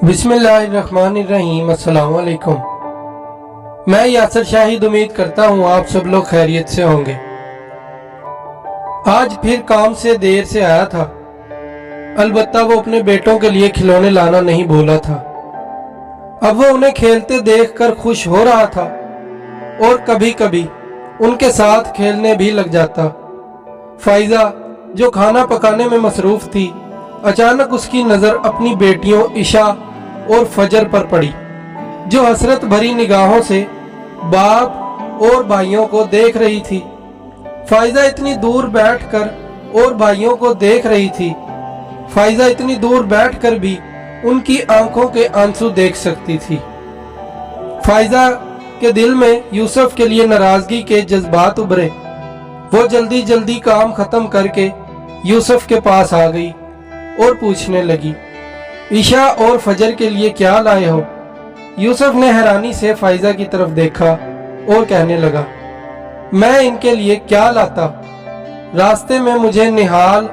बिस्मिल्लाहिर्रहमानिर्रहीम। अस्सलाम वालेकुम। मैं यासर शाहिद उम्मीद करता हूँ आप सब लोग खैरियत से होंगे। आज फिर काम से देर से आया था। अलबत्ता वो अपने बेटों के लिए खिलौने लाना नहीं भूला था। अब वो उन्हें खेलते देखकर खुश हो रहा था और कभी कभी उनके साथ खेलने भी लग जाता। फाइजा जो खाना पकाने में मसरूफ थी, अचानक उसकी नज़र अपनी बेटियों इशा और फजर पर पड़ी, जो हसरत भरी निगाहों से बाप और भाइयों को देख रही थी। फाइजा इतनी दूर बैठकर और भाइयों को देख रही थी। फाइजा इतनी दूर बैठकर भी उनकी आंखों के आंसू देख सकती थी। फाइजा के दिल में यूसुफ के लिए नाराजगी के जज्बात उभरे। वो जल्दी जल्दी काम खत्म करके यूसुफ के पास आ गई और पूछने लगी, ईशा और फजर के लिए क्या लाए हो? यूसुफ ने हैरानी से फाइजा की तरफ देखा और कहने लगा, मैं इनके लिए क्या लाता? रास्ते में मुझे निहाल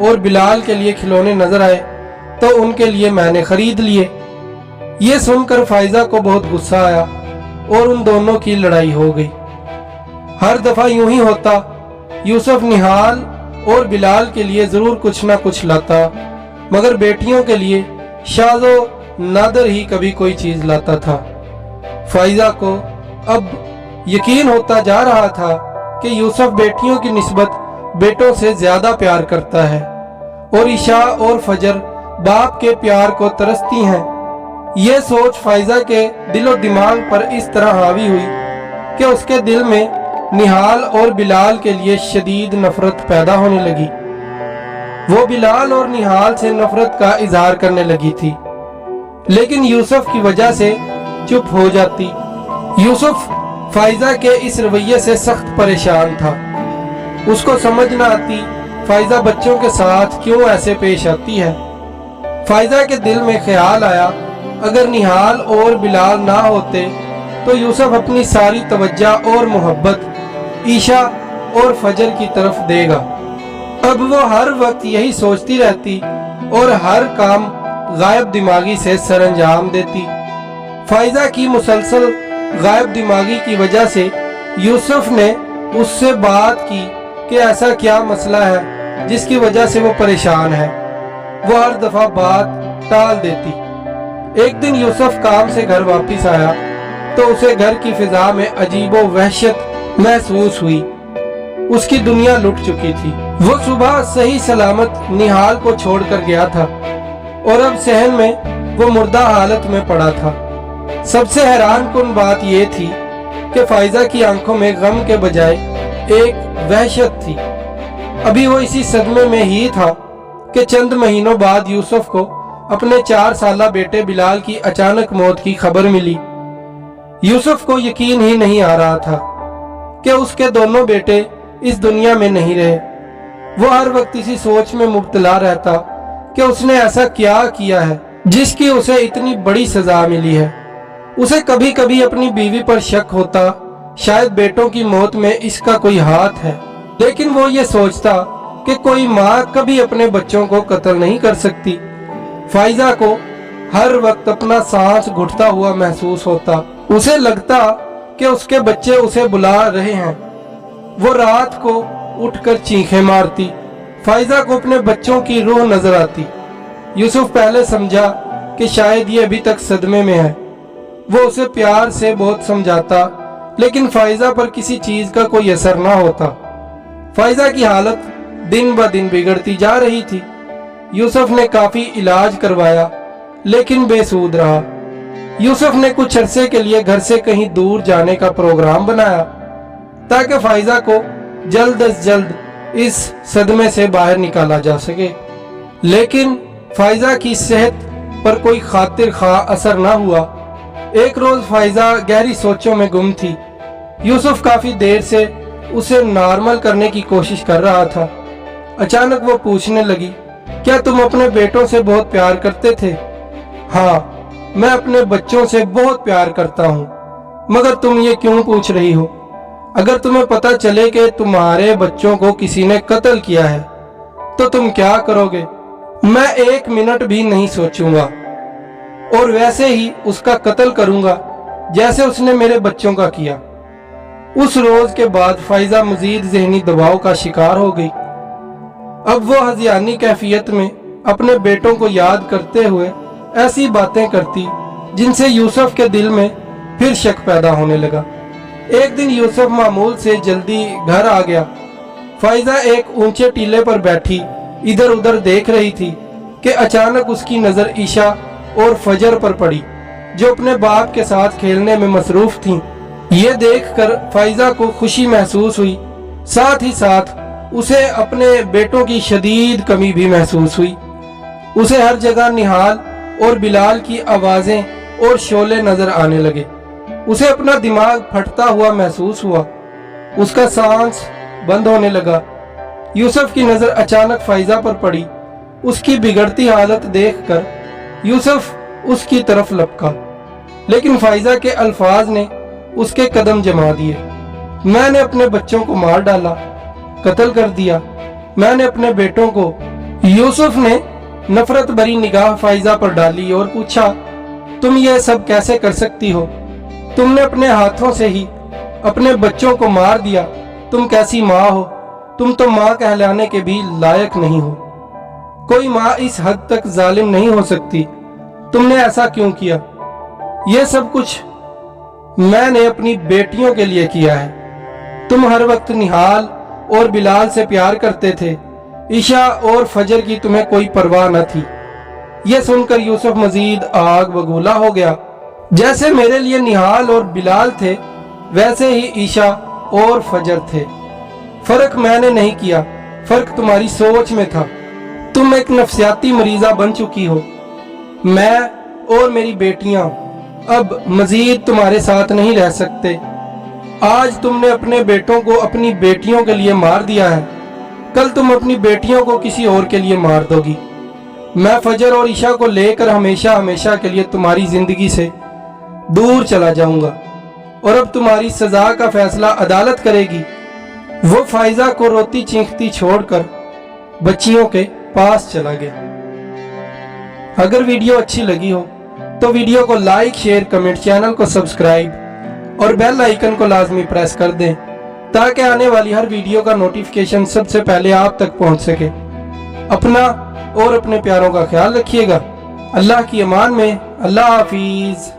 और बिलाल के लिए खिलौने नजर आए तो उनके लिए मैंने खरीद लिए। ये सुनकर फाइजा को बहुत गुस्सा आया और उन दोनों की लड़ाई हो गई। हर दफा यूं ही होता, यूसुफ निहाल और बिलाल के लिए जरूर कुछ ना कुछ लाता, मगर बेटियों के लिए शाज़ो नादर ही कभी कोई चीज लाता था। फाइजा को अब यकीन होता जा रहा था कि यूसुफ बेटियों की निस्बत बेटों से ज्यादा प्यार करता है और ईशा और फजर बाप के प्यार को तरसती हैं। यह सोच फाइजा के दिलो दिमाग पर इस तरह हावी हुई कि उसके दिल में निहाल और बिलाल के लिए शदीद नफरत पैदा होने लगी। वो बिलाल और निहाल से नफरत का इजहार करने लगी थी, लेकिन यूसुफ की वजह से चुप हो जाती। यूसुफ फाइजा के इस रवैये से सख्त परेशान था। उसको समझ न आती फाइजा बच्चों के साथ क्यों ऐसे पेश आती है। फाइजा के दिल में ख्याल आया, अगर निहाल और बिलाल ना होते तो यूसुफ अपनी सारी तवज्जो और मोहब्बत ईशा और फजर की तरफ देगा। अब वो हर वक्त यही सोचती रहती और हर काम गायब दिमागी से सरंजाम देती। फाइजा की मुसलसल गायब दिमागी की वजह से यूसुफ ने उससे बात की कि ऐसा क्या मसला है जिसकी वजह से वो परेशान है। वो हर दफा बात टाल देती। एक दिन यूसुफ काम से घर वापस आया तो उसे घर की फिजा में अजीबो वहशत महसूस हुई। उसकी दुनिया लुट चुकी थी। वो सुबह सही सलामत निहाल को छोड़कर गया था और अब सहन में वो मुर्दा हालत में पड़ा था। सबसे हैरान कुन बात यह थी कि फाइजा की आंखों में गम के बजाय एक वहशत थी। अभी वो इसी सदमे में ही था कि चंद महीनों बाद यूसुफ को अपने 4 साला बेटे बिलाल की अचानक मौत की खबर मिली। यूसुफ को यकीन ही नहीं आ रहा था कि उसके दोनों बेटे इस दुनिया में नहीं रहे। वो हर वक्त इसी सोच में मुब्तला रहता कि उसने ऐसा क्या किया है जिसकी उसे इतनी बड़ी सजा मिली है। उसे कभी कभी अपनी बीवी पर शक होता, शायद बेटों की मौत में इसका कोई हाथ है, लेकिन वो ये सोचता कि कोई माँ कभी अपने बच्चों को कत्ल नहीं कर सकती। फाइजा को हर वक्त अपना सांस घुटता हुआ महसूस होता। उसे लगता कि उसके बच्चे उसे बुला रहे हैं। वो रात को उठकर चीखें मारती। फाइजा को अपने बच्चों की रूह नजर आती। यूसुफ पहले समझा कि शायद ये अभी तक सदमे में है। वो उसे प्यार से बहुत समझाता, लेकिन फाइजा पर किसी चीज का कोई असर ना होता। फाइजा की हालत दिन ब दिन बिगड़ती जा रही थी। यूसुफ ने काफी इलाज करवाया, लेकिन बेसूद रहा। यूसुफ ने कुछ अरसे के लिए घर से कहीं दूर जाने का प्रोग्राम बनाया ताकि फाइजा को जल्द अज जल्द इस सदमे से बाहर निकाला जा सके, लेकिन फाइजा की सेहत पर कोई खातिर खा असर ना हुआ। एक रोज फाइजा गहरी सोचों में गुम थी। यूसुफ काफी देर से उसे नॉर्मल करने की कोशिश कर रहा था। अचानक वो पूछने लगी, क्या तुम अपने बेटों से बहुत प्यार करते थे? हाँ, मैं अपने बच्चों से बहुत प्यार करता हूँ, मगर तुम ये क्यों पूछ रही हो? अगर तुम्हें पता चले कि तुम्हारे बच्चों को किसी ने कत्ल किया है तो तुम क्या करोगे? मैं 1 मिनट भी नहीं सोचूंगा। और वैसे ही उसका कत्ल करूंगा जैसे उसने मेरे बच्चों का किया। उस रोज के बाद फाइजा मजीद जहनी दबाव का शिकार हो गई। अब वो हजियानी कैफियत में अपने बेटों को याद करते हुए ऐसी बातें करती जिनसे यूसुफ के दिल में फिर शक पैदा होने लगा। एक दिन यूसुफ मामूल से जल्दी घर आ गया। फाइजा एक ऊंचे टीले पर बैठी इधर उधर देख रही थी कि अचानक उसकी नजर ईशा और फजर पर पड़ी, जो अपने बाप के साथ खेलने में मसरूफ थीं। ये देखकर फाइजा को खुशी महसूस हुई, साथ ही साथ उसे अपने बेटों की शदीद कमी भी महसूस हुई। उसे हर जगह निहाल और बिलाल की आवाजें और शोले नजर आने लगे। उसे अपना दिमाग फटता हुआ महसूस हुआ। उसका सांस बंद होने लगा। यूसुफ की नजर अचानक फाइजा पर पड़ी। उसकी बिगड़ती हालत देखकर यूसुफ उसकी तरफ लपका, लेकिन फाइजा के अल्फाज ने उसके कदम जमा दिए। मैंने अपने बच्चों को मार डाला, कत्ल कर दिया। मैंने अपने बेटों को। यूसुफ ने नफरत भरी निगाह फाइजा पर डाली और पूछा, तुम ये सब कैसे कर सकती हो? तुमने अपने हाथों से ही अपने बच्चों को मार दिया। तुम कैसी माँ हो? तुम तो माँ कहलाने के भी लायक नहीं हो। कोई माँ इस हद तक जालिम नहीं हो सकती। तुमने ऐसा क्यों किया? यह सब कुछ मैंने अपनी बेटियों के लिए किया है। तुम हर वक्त निहाल और बिलाल से प्यार करते थे। ईशा और फजर की तुम्हें कोई परवाह न थी। यह सुनकर यूसुफ मजीद आग बगूला हो गया। जैसे मेरे लिए निहाल और बिलाल थे, वैसे ही ईशा और फजर थे। फर्क मैंने नहीं किया, फर्क तुम्हारी सोच में था। तुम एक नफसियाती मरीजा बन चुकी हो। मैं और मेरी बेटियां अब मजीद तुम्हारे साथ नहीं रह सकते। आज तुमने अपने बेटों को अपनी बेटियों के लिए मार दिया है, कल तुम अपनी बेटियों को किसी और के लिए मार दोगी। मैं फजर और ईशा को लेकर हमेशा हमेशा के लिए तुम्हारी जिंदगी से दूर चला जाऊंगा और अब तुम्हारी सजा का फैसला अदालत करेगी। वो फाइजा को रोती चीखती छोड़कर बच्चियों के पास चला गया। अगर वीडियो अच्छी लगी हो तो वीडियो को लाइक, शेयर, कमेंट, चैनल को सब्सक्राइब और बेल आइकन को लाजमी प्रेस कर दें ताकि आने वाली हर वीडियो का नोटिफिकेशन सबसे पहले आप तक पहुंच सके। अपना और अपने प्यारों का ख्याल रखिएगा। अल्लाह की अमान में। अल्लाह हाफिज।